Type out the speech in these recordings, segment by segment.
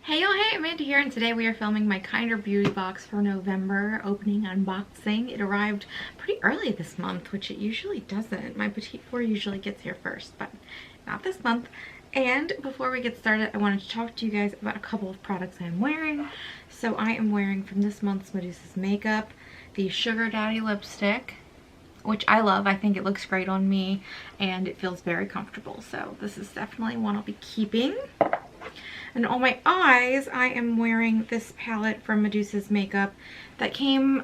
Hey y'all, hey, Amanda here, and today we are filming my Kinder Beauty box for November opening unboxing. It arrived pretty early this month, which it usually doesn't. My Petite Four usually gets here first, but not this month. And before we get started, I wanted to talk to you guys about a couple of products I am wearing. So I am wearing from this month's Medusa's Makeup the Sugar Daddy lipstick, which I love. I think it looks great on me and it feels very comfortable. So this is definitely one I'll be keeping. And on my eyes, I am wearing this palette from Medusa's Makeup that came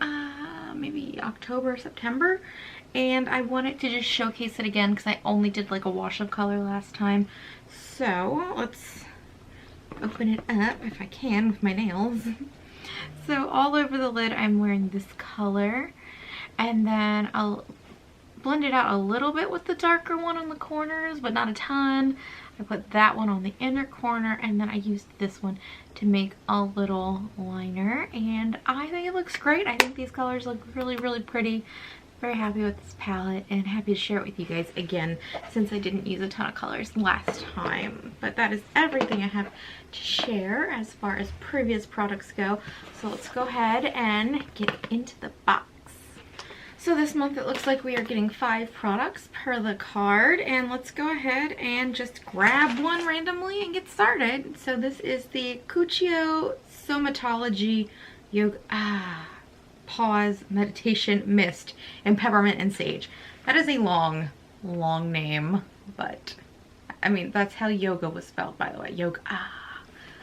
maybe October, September. And I wanted to just showcase it again because I only did like a wash of color last time. So let's open it up if I can with my nails. So all over the lid, I'm wearing this color. And then I'll blend it out a little bit with the darker one on the corners, but not a ton. I put that one on the inner corner, and then I used this one to make a little liner, and I think it looks great. I think these colors look really, really pretty. Very happy with this palette and happy to share it with you guys again since I didn't use a ton of colors last time. But that is everything I have to share as far as previous products go. So let's go ahead and get into the box. So this month it looks like we are getting 5 products per the card, and let's go ahead and just grab one randomly and get started. So this is the Cuccio Somatology Yoga Pause Meditation Mist in Peppermint and Sage. That is a long name, but I mean that's how yoga was spelled, by the way. Yoga.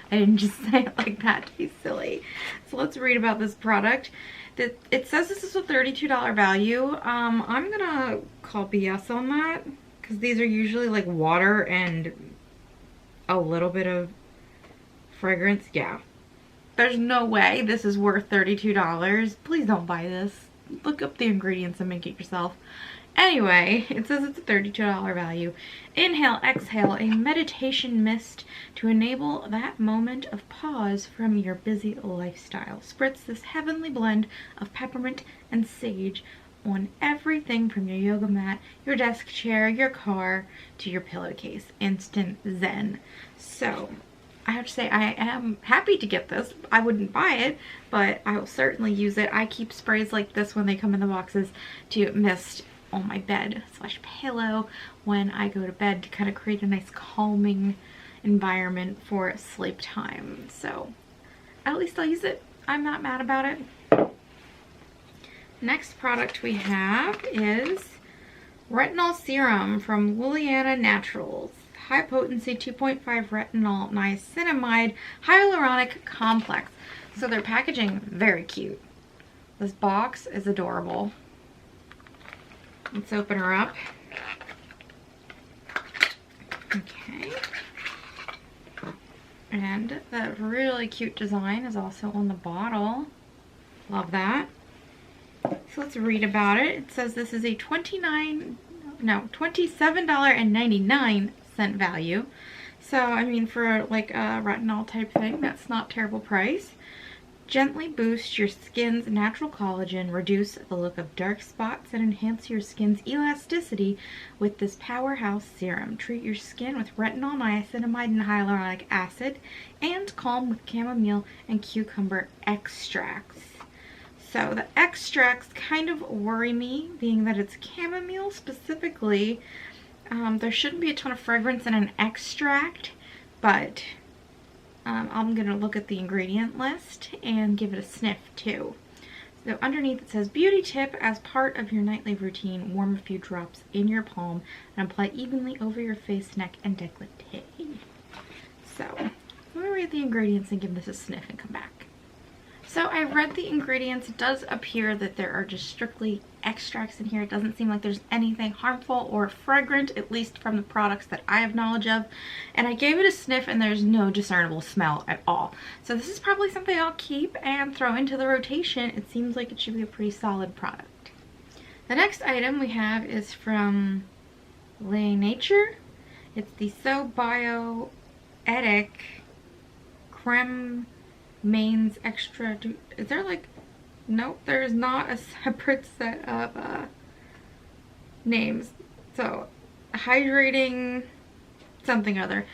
I didn't just say it like that to be silly. So let's read about this product. It says this is a $32 value. I'm gonna call BS on that because these are usually like water and a little bit of fragrance. Yeah. There's no way this is worth $32. Please don't buy this. Look up the ingredients and make it yourself. Anyway, it says it's a $32 value. Inhale, exhale, a meditation mist to enable that moment of pause from your busy lifestyle. Spritz this heavenly blend of peppermint and sage on everything from your yoga mat, your desk chair, your car, to your pillowcase. Instant zen. So, I have to say I am happy to get this. I wouldn't buy it, but I will certainly use it. I keep sprays like this when they come in the boxes to mist on my bed / pillow when I go to bed to kind of create a nice calming environment for sleep time. So at least I'll use it. I'm not mad about it. Next product we have is retinol serum from Liliana Naturals. High potency 2.5 retinol niacinamide hyaluronic complex. So their packaging, very cute. This box is adorable. Let's open her up. Okay. And that really cute design is also on the bottle. Love that. So let's read about it. It says this is a $27.99 value. So, I mean, for like a retinol type thing, that's not a terrible price. Gently boost your skin's natural collagen, reduce the look of dark spots, and enhance your skin's elasticity with this powerhouse serum. Treat your skin with retinol, niacinamide, and hyaluronic acid, and calm with chamomile and cucumber extracts. So the extracts kind of worry me, being that it's chamomile specifically. There shouldn't be a ton of fragrance in an extract, but I'm going to look at the ingredient list and give it a sniff too. So underneath it says, beauty tip: as part of your nightly routine, warm a few drops in your palm and apply evenly over your face, neck, and décolleté. So let me read the ingredients and give this a sniff and come back. So I read the ingredients. It does appear that there are just strictly extracts in here. It doesn't seem like there's anything harmful or fragrant, at least from the products that I have knowledge of. And I gave it a sniff and there's no discernible smell at all. So this is probably something I'll keep and throw into the rotation. It seems like it should be a pretty solid product. The next item we have is from Lay Nature. It's the So Bioetic Creme Mains Extra. Is there like, nope, there's not a separate set of names. So hydrating something other.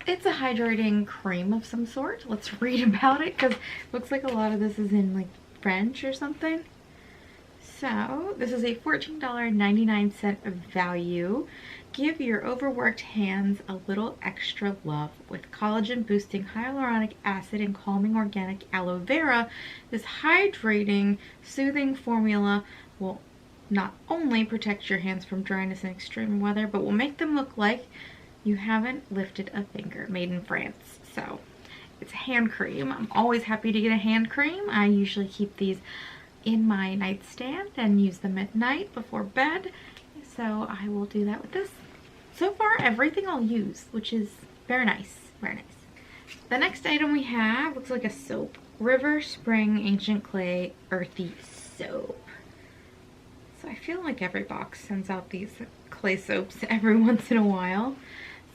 it's a hydrating cream of some sort. Let's read about it because it looks like a lot of this is in like French or something. So this is a $14.99 value. Give your overworked hands a little extra love. With collagen boosting hyaluronic acid and calming organic aloe vera, this hydrating, soothing formula will not only protect your hands from dryness and extreme weather, but will make them look like you haven't lifted a finger. Made in France. So it's a hand cream. I'm always happy to get a hand cream. I usually keep these in my nightstand and use them at night before bed. So I will do that with this. So far, everything I'll use, which is very nice, very nice. The next item we have looks like a soap. River Spring Ancient Clay Earthy Soap. So I feel like every box sends out these clay soaps every once in a while.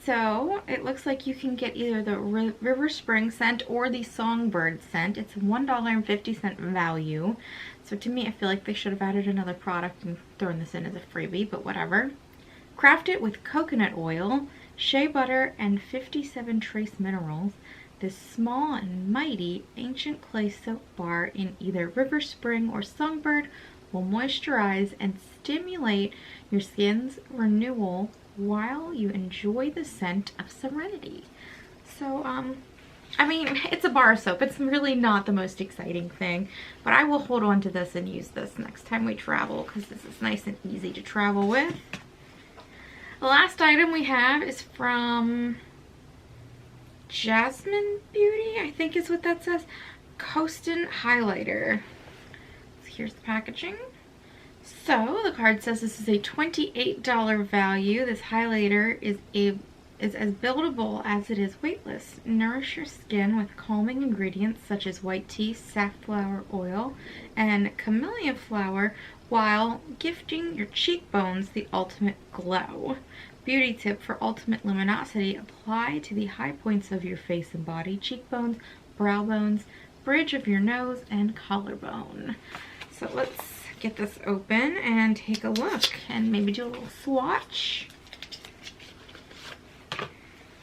So it looks like you can get either the River Spring scent or the Songbird scent. It's a $1.50 value. So to me, I feel like they should have added another product and thrown this in as a freebie, but whatever. Craft it with coconut oil, shea butter, and 57 trace minerals. This small and mighty ancient clay soap bar in either River Spring or Songbird will moisturize and stimulate your skin's renewal while you enjoy the scent of serenity. So, I mean, it's a bar of soap. It's really not the most exciting thing, but I will hold on to this and use this next time we travel because this is nice and easy to travel with. The last item we have is from Jasmine Beauty, I think is what that says. Coastin Highlighter. So here's the packaging. So the card says this is a $28 value. This highlighter is as buildable as it is weightless. Nourish your skin with calming ingredients such as white tea, safflower oil, and camellia flower while gifting your cheekbones the ultimate glow. Beauty tip for ultimate luminosity: apply to the high points of your face and body, cheekbones, brow bones, bridge of your nose, and collarbone. So let's get this open and take a look and maybe do a little swatch.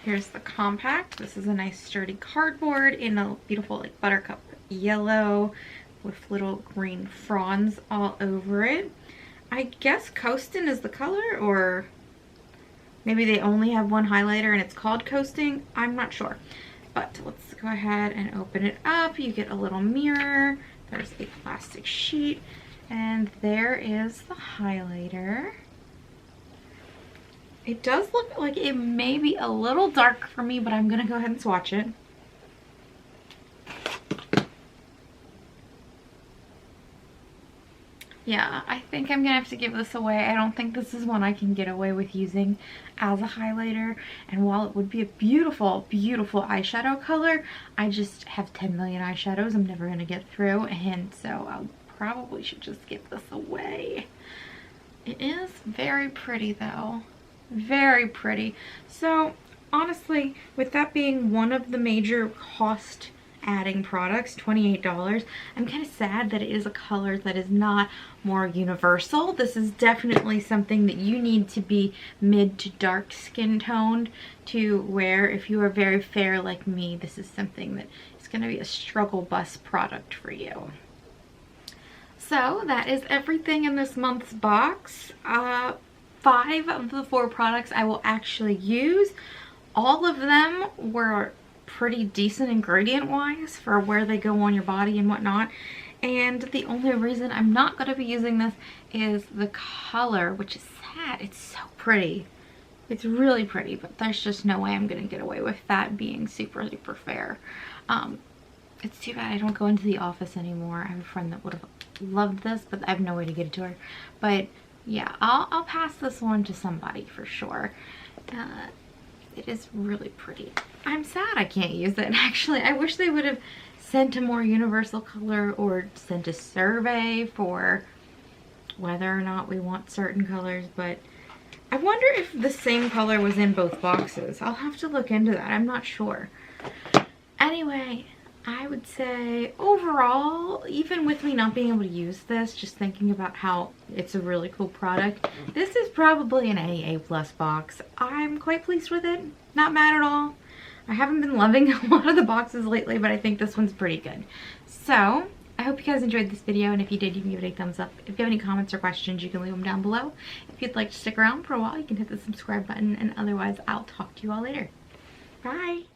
Here's the compact. This is a nice sturdy cardboard in a beautiful like buttercup yellow with little green fronds all over it. I guess Coastin is the color, or maybe they only have one highlighter and it's called Coasting. I'm not sure. But let's go ahead and open it up. You get a little mirror. There's a plastic sheet. And there is the highlighter. It does look like it may be a little dark for me, but I'm going to go ahead and swatch it. Yeah, I think I'm going to have to give this away. I don't think this is one I can get away with using as a highlighter. And while it would be a beautiful, beautiful eyeshadow color, I just have 10 million eyeshadows I'm never going to get through. And so I'll probably should just give this away. It is very pretty though. Very pretty. So honestly, with that being one of the major cost adding products, $28, I'm kind of sad that it is a color that is not more universal. This is definitely something that you need to be mid to dark skin toned to wear. If you are very fair like me, this is something that is going to be a struggle bus product for you. So that is everything in this month's box. 5 of the 4 products I will actually use. All of them were pretty decent ingredient wise for where they go on your body and whatnot. And the only reason I'm not going to be using this is the color, which is sad. It's so pretty. It's really pretty, but there's just no way I'm going to get away with that being super, super fair. It's too bad I don't go into the office anymore. I have a friend that would have loved this, but I have no way to get it to her. But yeah, I'll pass this one to somebody for sure. It is really pretty. I'm sad I can't use it. Actually, I wish they would have sent a more universal color or sent a survey for whether or not we want certain colors, but I wonder if the same color was in both boxes. I'll have to look into that. I'm not sure. Anyway, I would say overall, even with me not being able to use this, just thinking about how it's a really cool product, this is probably an A+ box. I'm quite pleased with it. Not mad at all. I haven't been loving a lot of the boxes lately, but I think this one's pretty good. So I hope you guys enjoyed this video, and if you did, you can give it a thumbs up. If you have any comments or questions, you can leave them down below. If you'd like to stick around for a while, you can hit the subscribe button, and otherwise I'll talk to you all later. Bye!